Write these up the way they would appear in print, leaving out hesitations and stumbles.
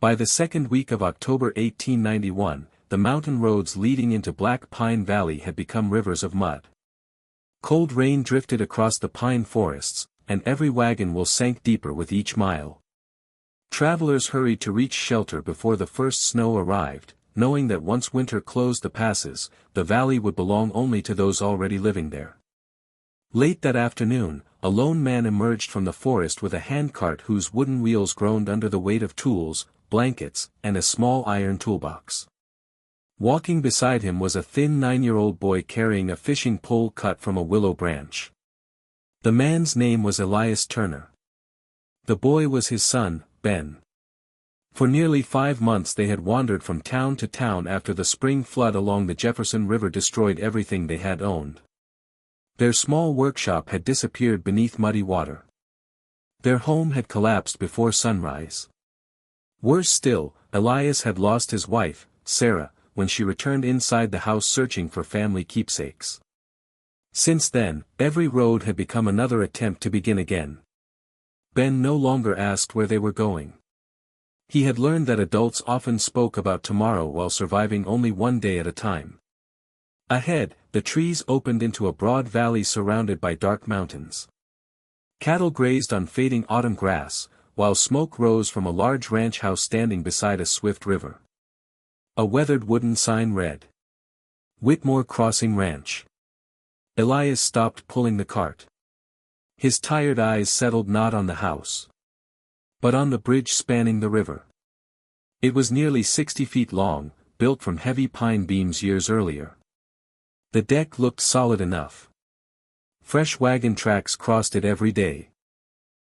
By the second week of October 1891, the mountain roads leading into Black Pine Valley had become rivers of mud. Cold rain drifted across the pine forests, and every wagon wheel sank deeper with each mile. Travelers hurried to reach shelter before the first snow arrived, knowing that once winter closed the passes, the valley would belong only to those already living there. Late that afternoon, a lone man emerged from the forest with a handcart whose wooden wheels groaned under the weight of tools, blankets, and a small iron toolbox. Walking beside him was a thin 9-year-old boy carrying a fishing pole cut from a willow branch. The man's name was Elias Turner. The boy was his son, Ben. For nearly 5 months they had wandered from town to town after the spring flood along the Jefferson River destroyed everything they had owned. Their small workshop had disappeared beneath muddy water. Their home had collapsed before sunrise. Worse still, Elias had lost his wife, Sarah, when she returned inside the house searching for family keepsakes. Since then, every road had become another attempt to begin again. Ben no longer asked where they were going. He had learned that adults often spoke about tomorrow while surviving only one day at a time. Ahead, the trees opened into a broad valley surrounded by dark mountains. Cattle grazed on fading autumn grass, while smoke rose from a large ranch house standing beside a swift river. A weathered wooden sign read, "Whitmore Crossing Ranch." Elias stopped pulling the cart. His tired eyes settled not on the house, but on the bridge spanning the river. It was nearly 60 feet long, built from heavy pine beams years earlier. The deck looked solid enough. Fresh wagon tracks crossed it every day.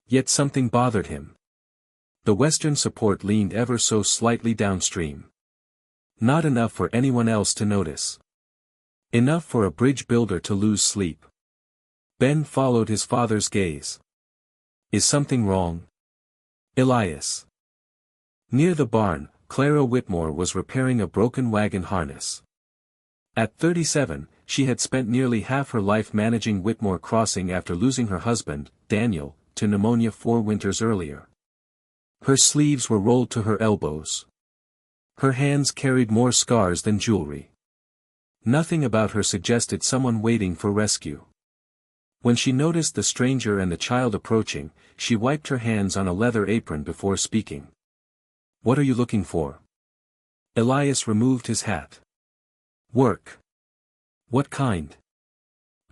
Yet something bothered him. The western support leaned ever so slightly downstream. Not enough for anyone else to notice. Enough for a bridge builder to lose sleep. Ben followed his father's gaze. "Is something wrong, Elias?" Near the barn, Clara Whitmore was repairing a broken wagon harness. At 37, she had spent nearly half her life managing Whitmore Crossing after losing her husband, Daniel, to pneumonia 4 winters earlier. Her sleeves were rolled to her elbows. Her hands carried more scars than jewelry. Nothing about her suggested someone waiting for rescue. When she noticed the stranger and the child approaching, she wiped her hands on a leather apron before speaking. "What are you looking for?" Elias removed his hat. "Work." "What kind?"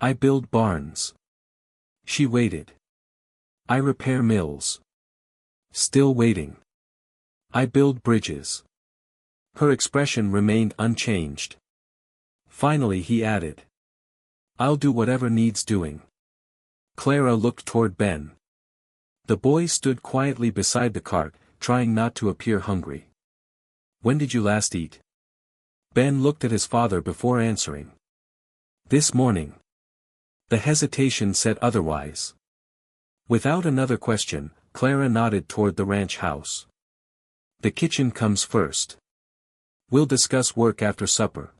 "I build barns." She waited. "I repair mills." Still waiting. "I build bridges." Her expression remained unchanged. Finally he added, "I'll do whatever needs doing." Clara looked toward Ben. The boy stood quietly beside the cart, trying not to appear hungry. "When did you last eat?" Ben looked at his father before answering. "This morning." The hesitation said otherwise. Without another question, Clara nodded toward the ranch house. "The kitchen comes first. We'll discuss work after supper."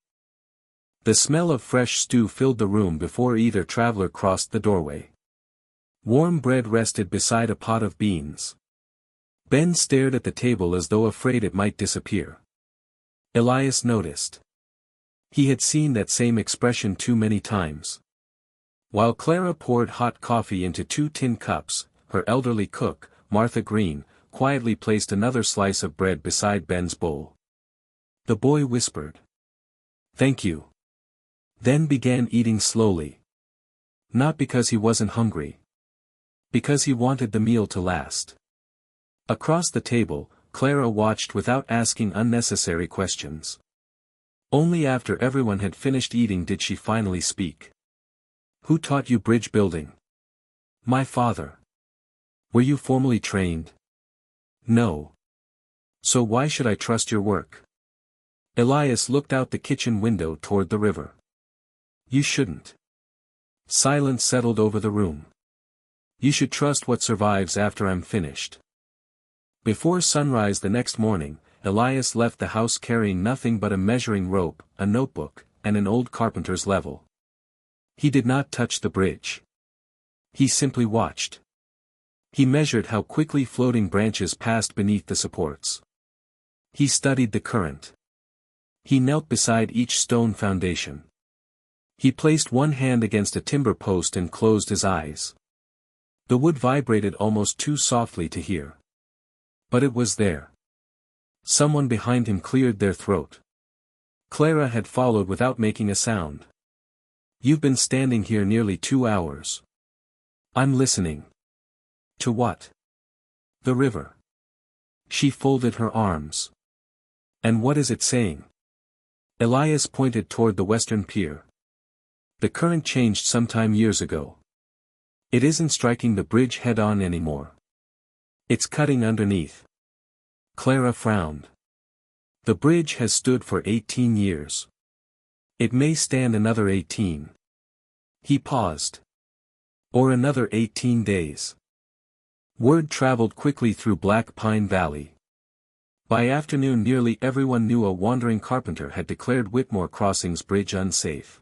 The smell of fresh stew filled the room before either traveler crossed the doorway. Warm bread rested beside a pot of beans. Ben stared at the table as though afraid it might disappear. Elias noticed. He had seen that same expression too many times. While Clara poured hot coffee into 2 tin cups, her elderly cook, Martha Green, quietly placed another slice of bread beside Ben's bowl. The boy whispered, "Thank you." Then began eating slowly. Not because he wasn't hungry. Because he wanted the meal to last. Across the table, Clara watched without asking unnecessary questions. Only after everyone had finished eating did she finally speak. "Who taught you bridge building?" "My father." "Were you formally trained?" "No." "So why should I trust your work?" Elias looked out the kitchen window toward the river. "You shouldn't." Silence settled over the room. "You should trust what survives after I'm finished." Before sunrise the next morning, Elias left the house carrying nothing but a measuring rope, a notebook, and an old carpenter's level. He did not touch the bridge. He simply watched. He measured how quickly floating branches passed beneath the supports. He studied the current. He knelt beside each stone foundation. He placed one hand against a timber post and closed his eyes. The wood vibrated almost too softly to hear. But it was there. Someone behind him cleared their throat. Clara had followed without making a sound. "You've been standing here nearly 2 hours. I'm listening." "To what?" "The river." She folded her arms. "And what is it saying?" Elias pointed toward the western pier. "The current changed sometime years ago. It isn't striking the bridge head-on anymore. It's cutting underneath." Clara frowned. "The bridge has stood for 18 years. It may stand another 18. He paused. "Or another 18 days. Word traveled quickly through Black Pine Valley. By afternoon nearly everyone knew a wandering carpenter had declared Whitmore Crossing's bridge unsafe.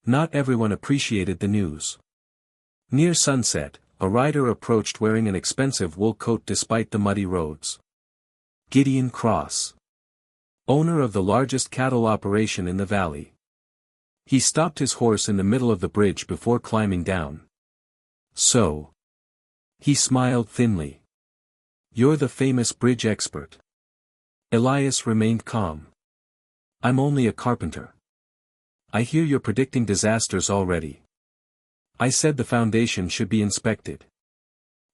Not everyone appreciated the news. Near sunset, a rider approached wearing an expensive wool coat despite the muddy roads. Gideon Cross, owner of the largest cattle operation in the valley. He stopped his horse in the middle of the bridge before climbing down. "So?" He smiled thinly. "You're the famous bridge expert." Elias remained calm. "I'm only a carpenter. I hear you're predicting disasters already." "I said the foundation should be inspected."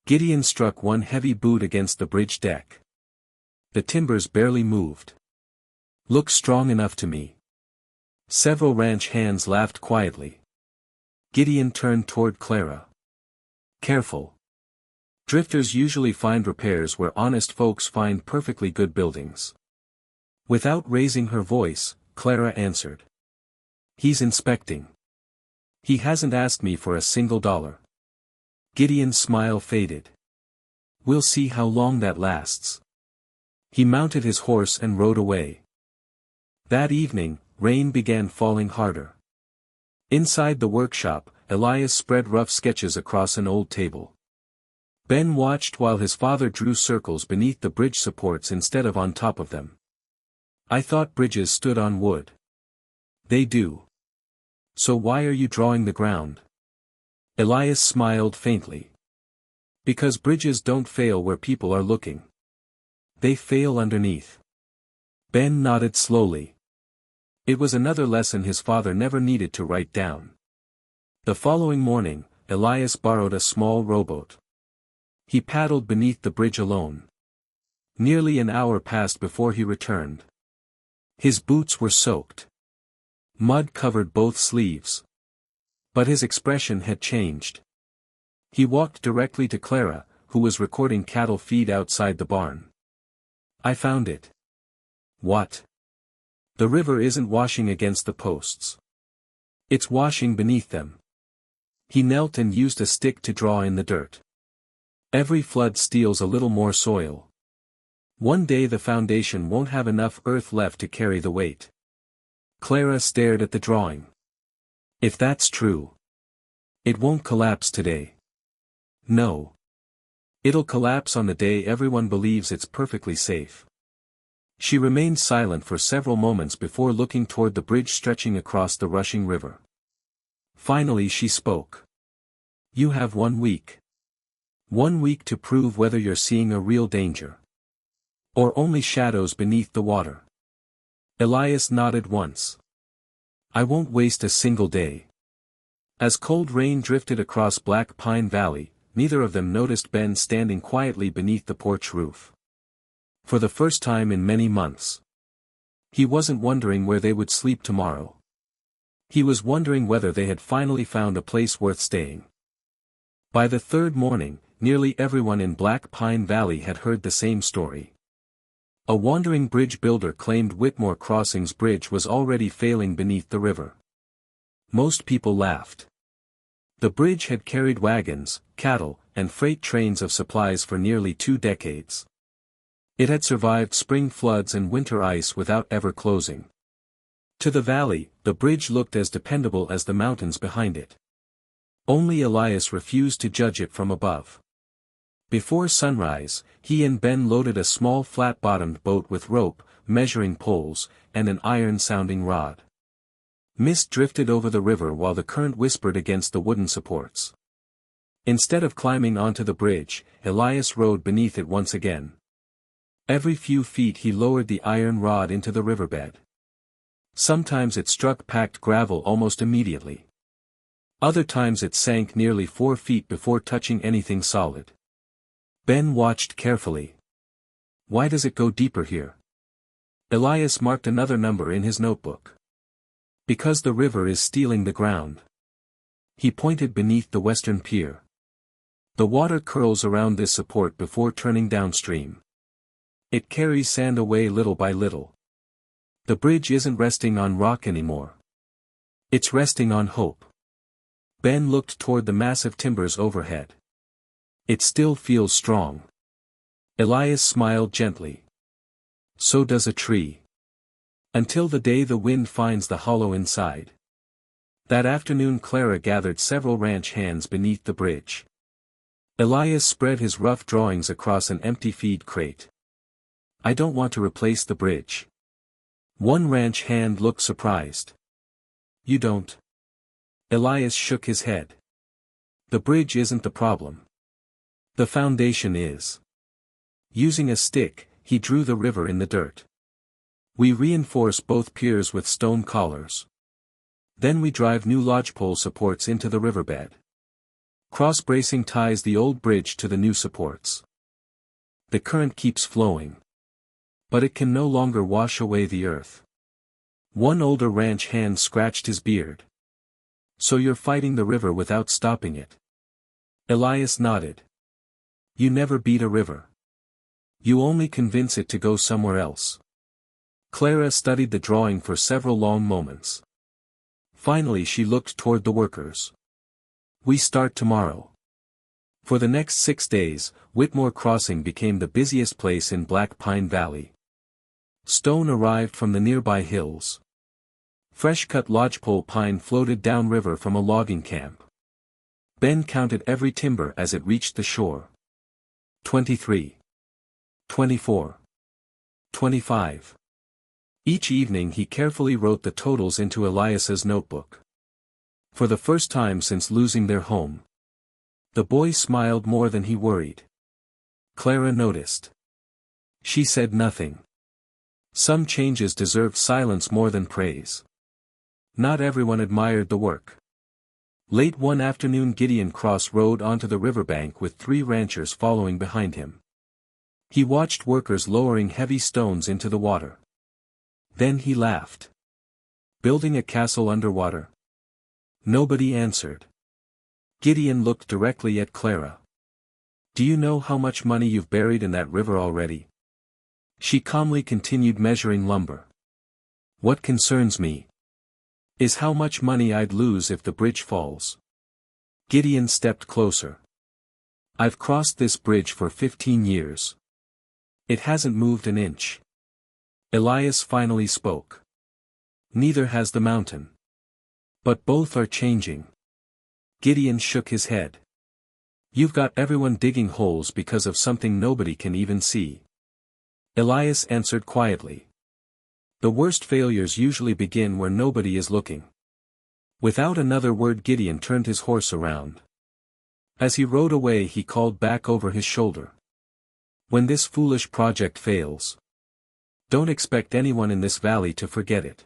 Gideon struck one heavy boot against the bridge deck. The timbers barely moved. "Looks strong enough to me." Several ranch hands laughed quietly. Gideon turned toward Clara. "Careful. Drifters usually find repairs where honest folks find perfectly good buildings." Without raising her voice, Clara answered. "He's inspecting. He hasn't asked me for a single dollar." Gideon's smile faded. "We'll see how long that lasts." He mounted his horse and rode away. That evening, rain began falling harder. Inside the workshop, Elias spread rough sketches across an old table. Ben watched while his father drew circles beneath the bridge supports instead of on top of them. "I thought bridges stood on wood." "They do. So why are you drawing the ground?" Elias smiled faintly. "Because bridges don't fail where people are looking. They fail underneath." Ben nodded slowly. It was another lesson his father never needed to write down. The following morning, Elias borrowed a small rowboat. He paddled beneath the bridge alone. Nearly an hour passed before he returned. His boots were soaked. Mud covered both sleeves. But his expression had changed. He walked directly to Clara, who was recording cattle feed outside the barn. "I found it." "What?" "The river isn't washing against the posts. It's washing beneath them." He knelt and used a stick to draw in the dirt. "Every flood steals a little more soil. One day the foundation won't have enough earth left to carry the weight." Clara stared at the drawing. "If that's true, it won't collapse today." "No. It'll collapse on the day everyone believes it's perfectly safe." She remained silent for several moments before looking toward the bridge stretching across the rushing river. Finally she spoke. "You have 1 week. 1 week to prove whether you're seeing a real danger. Or only shadows beneath the water." Elias nodded once. "I won't waste a single day." As cold rain drifted across Black Pine Valley, neither of them noticed Ben standing quietly beneath the porch roof. For the first time in many months. He wasn't wondering where they would sleep tomorrow. He was wondering whether they had finally found a place worth staying. By the third morning, nearly everyone in Black Pine Valley had heard the same story. A wandering bridge builder claimed Whitmore Crossing's bridge was already failing beneath the river. Most people laughed. The bridge had carried wagons, cattle, and freight trains of supplies for nearly 2 decades. It had survived spring floods and winter ice without ever closing. To the valley, the bridge looked as dependable as the mountains behind it. Only Elias refused to judge it from above. Before sunrise, he and Ben loaded a small flat-bottomed boat with rope, measuring poles, and an iron-sounding rod. Mist drifted over the river while the current whispered against the wooden supports. Instead of climbing onto the bridge, Elias rode beneath it once again. Every few feet he lowered the iron rod into the riverbed. Sometimes it struck packed gravel almost immediately. Other times it sank nearly 4 feet before touching anything solid. Ben watched carefully. Why does it go deeper here? Elias marked another number in his notebook. Because the river is stealing the ground. He pointed beneath the western pier. The water curls around this support before turning downstream. It carries sand away little by little. The bridge isn't resting on rock anymore. It's resting on hope. Ben looked toward the massive timbers overhead. It still feels strong. Elias smiled gently. So does a tree. Until the day the wind finds the hollow inside. That afternoon Clara gathered several ranch hands beneath the bridge. Elias spread his rough drawings across an empty feed crate. I don't want to replace the bridge. One ranch hand looked surprised. You don't? Elias shook his head. The bridge isn't the problem. The foundation is. Using a stick, he drew the river in the dirt. We reinforce both piers with stone collars. Then we drive new lodgepole supports into the riverbed. Cross-bracing ties the old bridge to the new supports. The current keeps flowing. But it can no longer wash away the earth. One older ranch hand scratched his beard. So you're fighting the river without stopping it. Elias nodded. You never beat a river. You only convince it to go somewhere else. Clara studied the drawing for several long moments. Finally she looked toward the workers. We start tomorrow. For the next 6 days, Whitmore Crossing became the busiest place in Black Pine Valley. Stone arrived from the nearby hills. Fresh-cut lodgepole pine floated downriver from a logging camp. Ben counted every timber as it reached the shore. 23. 24. 25. Each evening he carefully wrote the totals into Elias's notebook. For the first time since losing their home. The boy smiled more than he worried. Clara noticed. She said nothing. Some changes deserved silence more than praise. Not everyone admired the work. Late one afternoon Gideon Cross rode onto the riverbank with 3 ranchers following behind him. He watched workers lowering heavy stones into the water. Then he laughed. Building a castle underwater? Nobody answered. Gideon looked directly at Clara. Do you know how much money you've buried in that river already? She calmly continued measuring lumber. What concerns me is how much money I'd lose if the bridge falls. Gideon stepped closer. I've crossed this bridge for 15 years. It hasn't moved an inch. Elias finally spoke. Neither has the mountain. But both are changing. Gideon shook his head. You've got everyone digging holes because of something nobody can even see. Elias answered quietly. The worst failures usually begin where nobody is looking. Without another word Gideon turned his horse around. As he rode away he called back over his shoulder. When this foolish project fails, don't expect anyone in this valley to forget it.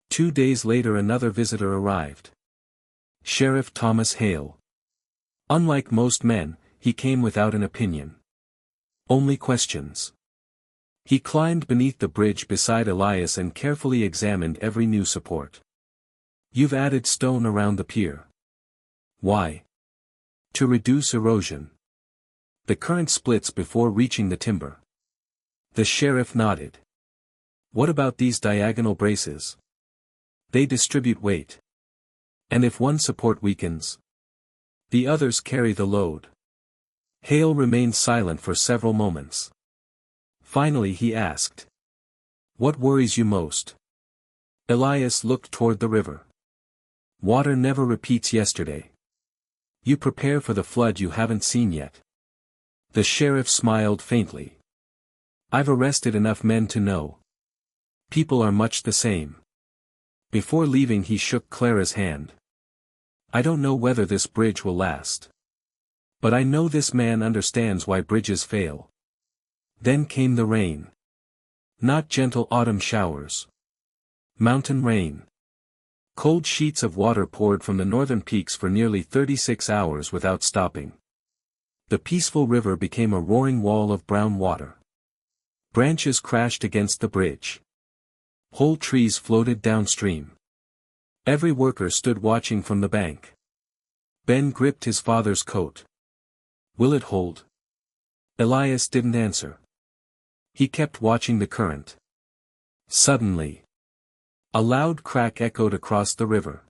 2 days later another visitor arrived. Sheriff Thomas Hale. Unlike most men, he came without an opinion. Only questions. He climbed beneath the bridge beside Elias and carefully examined every new support. You've added stone around the pier. Why? To reduce erosion. The current splits before reaching the timber. The sheriff nodded. What about these diagonal braces? They distribute weight. And if one support weakens, the others carry the load. Hale remained silent for several moments. Finally he asked. What worries you most? Elias looked toward the river. Water never repeats yesterday. You prepare for the flood you haven't seen yet. The sheriff smiled faintly. I've arrested enough men to know. People are much the same. Before leaving he shook Clara's hand. I don't know whether this bridge will last. But I know this man understands why bridges fail. Then came the rain. Not gentle autumn showers. Mountain rain. Cold sheets of water poured from the northern peaks for nearly 36 hours without stopping. The peaceful river became a roaring wall of brown water. Branches crashed against the bridge. Whole trees floated downstream. Every worker stood watching from the bank. Ben gripped his father's coat. Will it hold? Elias didn't answer. He kept watching the current. Suddenly, a loud crack echoed across the river.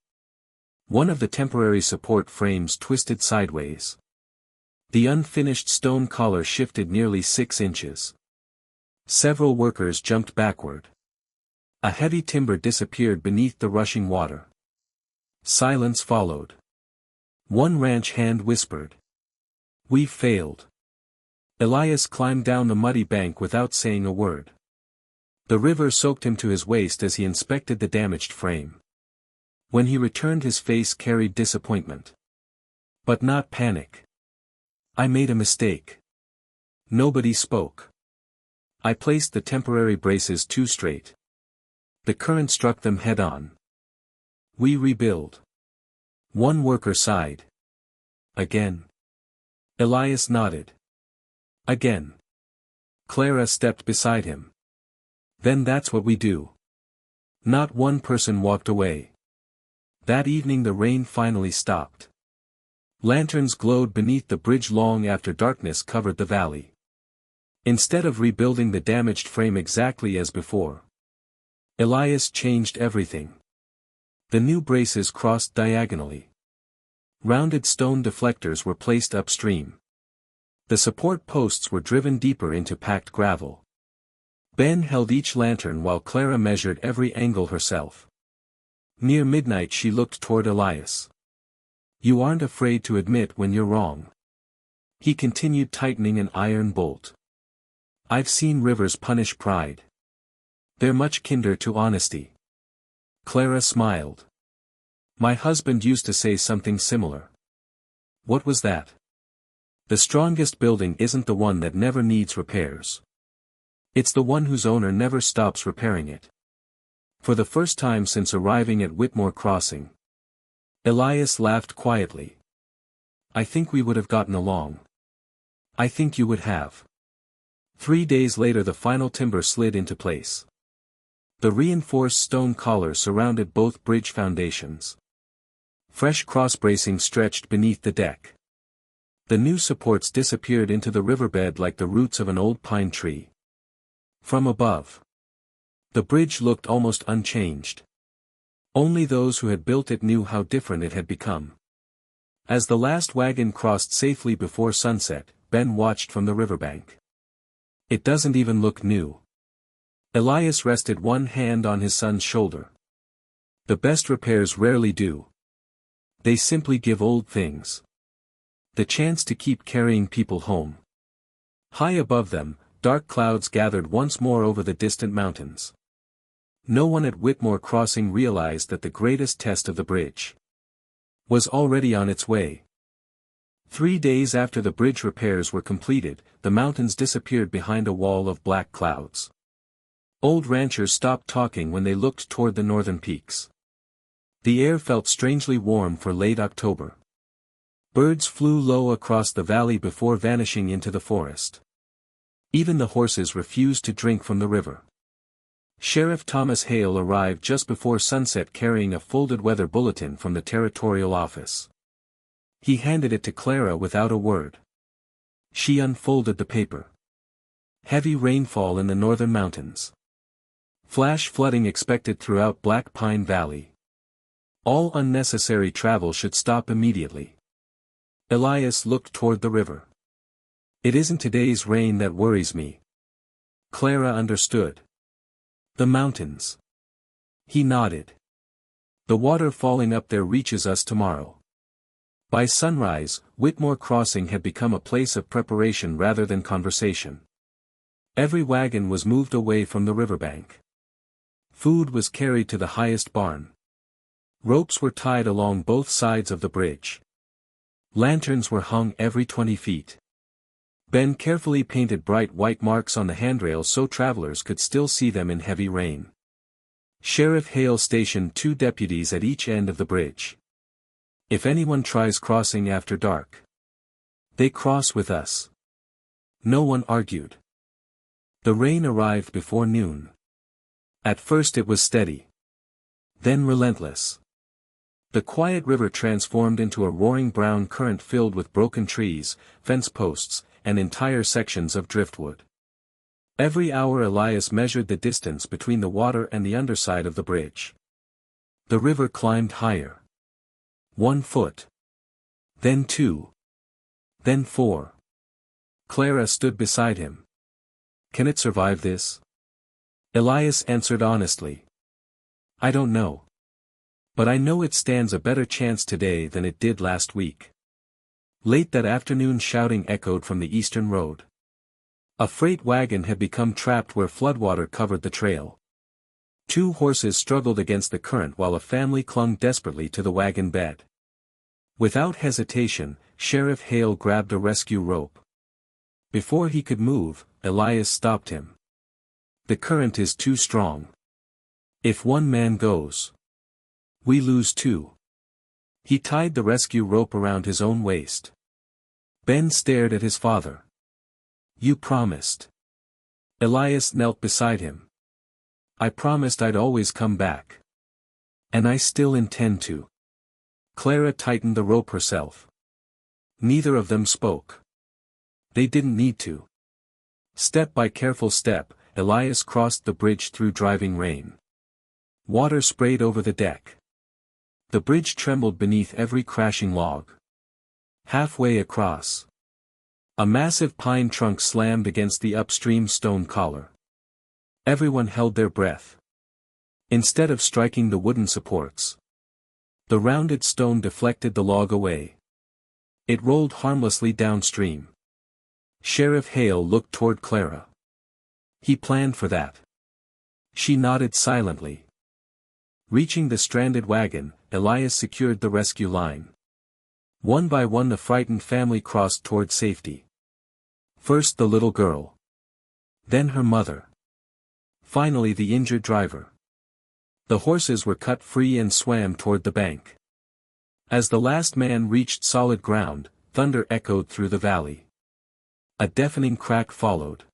One of the temporary support frames twisted sideways. The unfinished stone collar shifted nearly 6 inches. Several workers jumped backward. A heavy timber disappeared beneath the rushing water. Silence followed. One ranch hand whispered. We've failed. Elias climbed down the muddy bank without saying a word. The river soaked him to his waist as he inspected the damaged frame. When he returned his face carried disappointment. But not panic. I made a mistake. Nobody spoke. I placed the temporary braces too straight. The current struck them head-on. We rebuild. One worker sighed. Again. Elias nodded. Again. Clara stepped beside him. Then that's what we do. Not one person walked away. That evening the rain finally stopped. Lanterns glowed beneath the bridge long after darkness covered the valley. Instead of rebuilding the damaged frame exactly as before, Elias changed everything. The new braces crossed diagonally. Rounded stone deflectors were placed upstream. The support posts were driven deeper into packed gravel. Ben held each lantern while Clara measured every angle herself. Near midnight she looked toward Elias. You aren't afraid to admit when you're wrong. He continued tightening an iron bolt. I've seen rivers punish pride. They're much kinder to honesty. Clara smiled. My husband used to say something similar. What was that? The strongest building isn't the one that never needs repairs. It's the one whose owner never stops repairing it. For the first time since arriving at Whitmore Crossing, Elias laughed quietly. I think we would have gotten along. I think you would have. 3 days later the final timber slid into place. The reinforced stone collar surrounded both bridge foundations. Fresh cross-bracing stretched beneath the deck. The new supports disappeared into the riverbed like the roots of an old pine tree. From above, the bridge looked almost unchanged. Only those who had built it knew how different it had become. As the last wagon crossed safely before sunset, Ben watched from the riverbank. It doesn't even look new. Elias rested one hand on his son's shoulder. The best repairs rarely do. They simply give old things the chance to keep carrying people home. High above them, dark clouds gathered once more over the distant mountains. No one at Whitmore Crossing realized that the greatest test of the bridge was already on its way. 3 days after the bridge repairs were completed, the mountains disappeared behind a wall of black clouds. Old ranchers stopped talking when they looked toward the northern peaks. The air felt strangely warm for late October. Birds flew low across the valley before vanishing into the forest. Even the horses refused to drink from the river. Sheriff Thomas Hale arrived just before sunset carrying a folded weather bulletin from the territorial office. He handed it to Clara without a word. She unfolded the paper. Heavy rainfall in the northern mountains. Flash flooding expected throughout Black Pine Valley. All unnecessary travel should stop immediately. Elias looked toward the river. It isn't today's rain that worries me. Clara understood. The mountains. He nodded. The water falling up there reaches us tomorrow. By sunrise, Whitmore Crossing had become a place of preparation rather than conversation. Every wagon was moved away from the riverbank. Food was carried to the highest barn. Ropes were tied along both sides of the bridge. Lanterns were hung every 20 feet. Ben carefully painted bright white marks on the handrails so travelers could still see them in heavy rain. Sheriff Hale stationed 2 deputies at each end of the bridge. If anyone tries crossing after dark, they cross with us. No one argued. The rain arrived before noon. At first it was steady. Then relentless. The quiet river transformed into a roaring brown current filled with broken trees, fence posts, and entire sections of driftwood. Every hour Elias measured the distance between the water and the underside of the bridge. The river climbed higher. 1 foot. Then 2. Then 4. Clara stood beside him. Can it survive this? Elias answered honestly. I don't know. But I know it stands a better chance today than it did last week. Late that afternoon shouting echoed from the eastern road. A freight wagon had become trapped where floodwater covered the trail. 2 horses struggled against the current while a family clung desperately to the wagon bed. Without hesitation, Sheriff Hale grabbed a rescue rope. Before he could move, Elias stopped him. The current is too strong. If one man goes, we lose 2. He tied the rescue rope around his own waist. Ben stared at his father. You promised. Elias knelt beside him. I promised I'd always come back. And I still intend to. Clara tightened the rope herself. Neither of them spoke. They didn't need to. Step by careful step, Elias crossed the bridge through driving rain. Water sprayed over the deck. The bridge trembled beneath every crashing log. Halfway across, a massive pine trunk slammed against the upstream stone collar. Everyone held their breath. Instead of striking the wooden supports, the rounded stone deflected the log away. It rolled harmlessly downstream. Sheriff Hale looked toward Clara. He planned for that. She nodded silently. Reaching the stranded wagon, Elias secured the rescue line. One by one the frightened family crossed toward safety. First the little girl. Then her mother. Finally the injured driver. The horses were cut free and swam toward the bank. As the last man reached solid ground, thunder echoed through the valley. A deafening crack followed.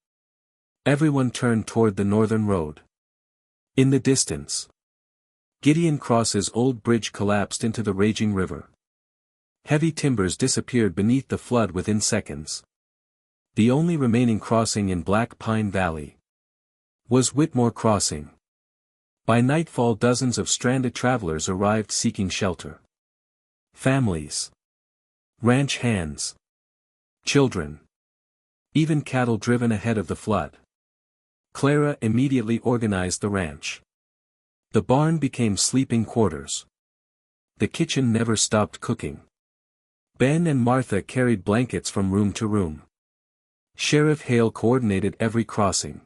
Everyone turned toward the northern road. In the distance, Gideon Cross's old bridge collapsed into the raging river. Heavy timbers disappeared beneath the flood within seconds. The only remaining crossing in Black Pine Valley was Whitmore Crossing. By nightfall dozens of stranded travelers arrived seeking shelter. Families, ranch hands, children, even cattle driven ahead of the flood. Clara immediately organized the ranch. The barn became sleeping quarters. The kitchen never stopped cooking. Ben and Martha carried blankets from room to room. Sheriff Hale coordinated every crossing.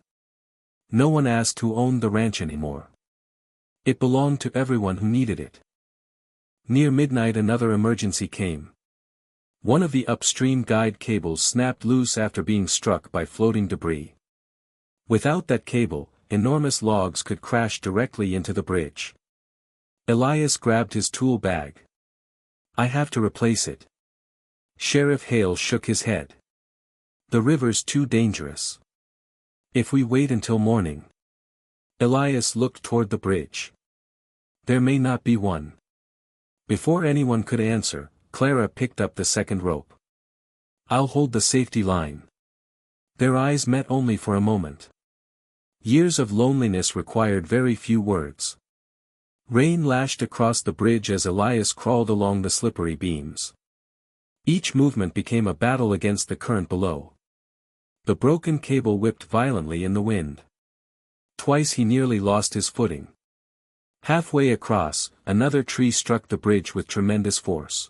No one asked who owned the ranch anymore. It belonged to everyone who needed it. Near midnight another emergency came. One of the upstream guide cables snapped loose after being struck by floating debris. Without that cable, enormous logs could crash directly into the bridge. Elias grabbed his tool bag. I have to replace it. Sheriff Hale shook his head. The river's too dangerous. If we wait until morning. Elias looked toward the bridge. There may not be one. Before anyone could answer, Clara picked up the second rope. I'll hold the safety line. Their eyes met only for a moment. Years of loneliness required very few words. Rain lashed across the bridge as Elias crawled along the slippery beams. Each movement became a battle against the current below. The broken cable whipped violently in the wind. Twice he nearly lost his footing. Halfway across, another tree struck the bridge with tremendous force.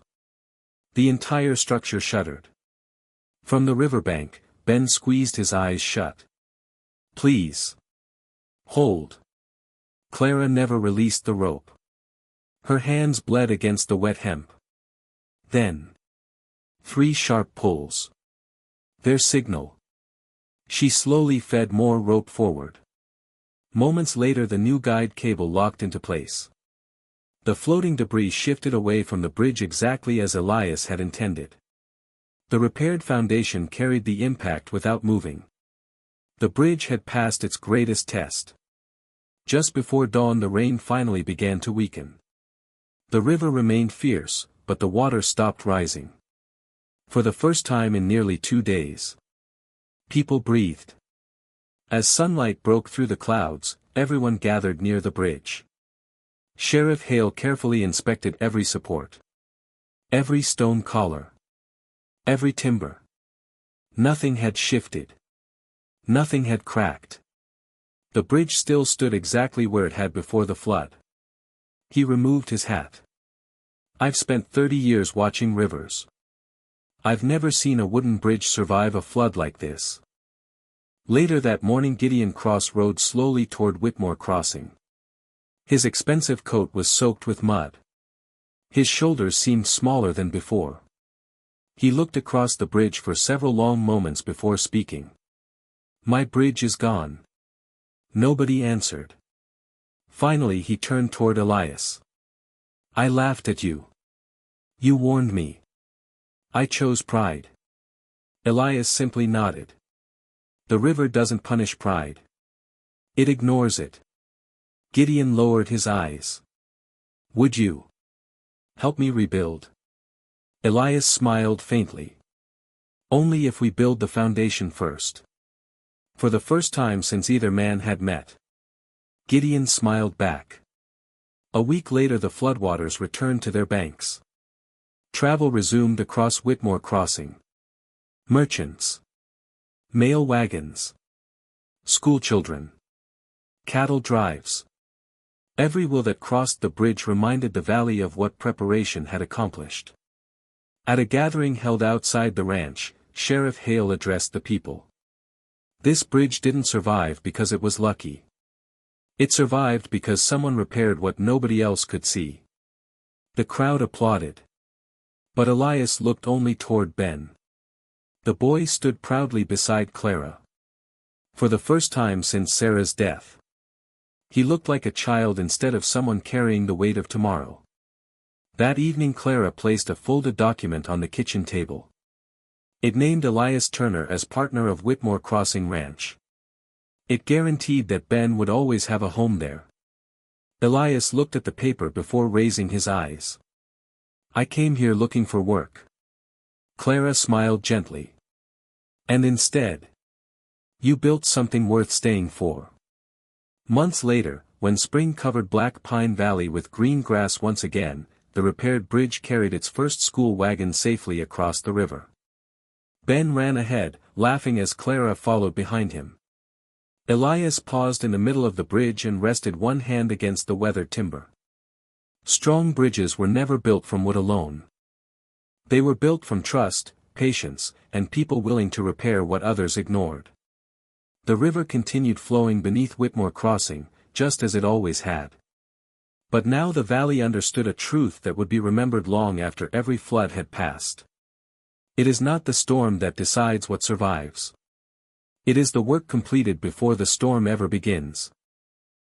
The entire structure shuddered. From the riverbank, Ben squeezed his eyes shut. "Please. Hold." Clara never released the rope. Her hands bled against the wet hemp. Then. 3 sharp pulls. Their signal. She slowly fed more rope forward. Moments later the new guide cable locked into place. The floating debris shifted away from the bridge exactly as Elias had intended. The repaired foundation carried the impact without moving. The bridge had passed its greatest test. Just before dawn the rain finally began to weaken. The river remained fierce, but the water stopped rising. For the first time in nearly 2 days. People breathed. As sunlight broke through the clouds, everyone gathered near the bridge. Sheriff Hale carefully inspected every support. Every stone collar. Every timber. Nothing had shifted. Nothing had cracked. The bridge still stood exactly where it had before the flood. He removed his hat. "I've spent 30 years watching rivers. I've never seen a wooden bridge survive a flood like this." Later that morning Gideon Cross rode slowly toward Whitmore Crossing. His expensive coat was soaked with mud. His shoulders seemed smaller than before. He looked across the bridge for several long moments before speaking. "My bridge is gone." Nobody answered. Finally he turned toward Elias. "I laughed at you. You warned me. I chose pride." Elias simply nodded. "The river doesn't punish pride. It ignores it." Gideon lowered his eyes. "Would you help me rebuild?" Elias smiled faintly. "Only if we build the foundation first." For the first time since either man had met. Gideon smiled back. A week later the floodwaters returned to their banks. Travel resumed across Whitmore Crossing. Merchants. Mail wagons. Schoolchildren. Cattle drives. Every wheel that crossed the bridge reminded the valley of what preparation had accomplished. At a gathering held outside the ranch, Sheriff Hale addressed the people. "This bridge didn't survive because it was lucky. It survived because someone repaired what nobody else could see." The crowd applauded. But Elias looked only toward Ben. The boy stood proudly beside Clara. For the first time since Sarah's death. He looked like a child instead of someone carrying the weight of tomorrow. That evening Clara placed a folded document on the kitchen table. It named Elias Turner as partner of Whitmore Crossing Ranch. It guaranteed that Ben would always have a home there. Elias looked at the paper before raising his eyes. "I came here looking for work." Clara smiled gently. "And instead, you built something worth staying for." Months later, when spring covered Black Pine Valley with green grass once again, the repaired bridge carried its first school wagon safely across the river. Ben ran ahead, laughing as Clara followed behind him. Elias paused in the middle of the bridge and rested one hand against the weathered timber. Strong bridges were never built from wood alone. They were built from trust, patience, and people willing to repair what others ignored. The river continued flowing beneath Whitmore Crossing, just as it always had. But now the valley understood a truth that would be remembered long after every flood had passed. It is not the storm that decides what survives. It is the work completed before the storm ever begins.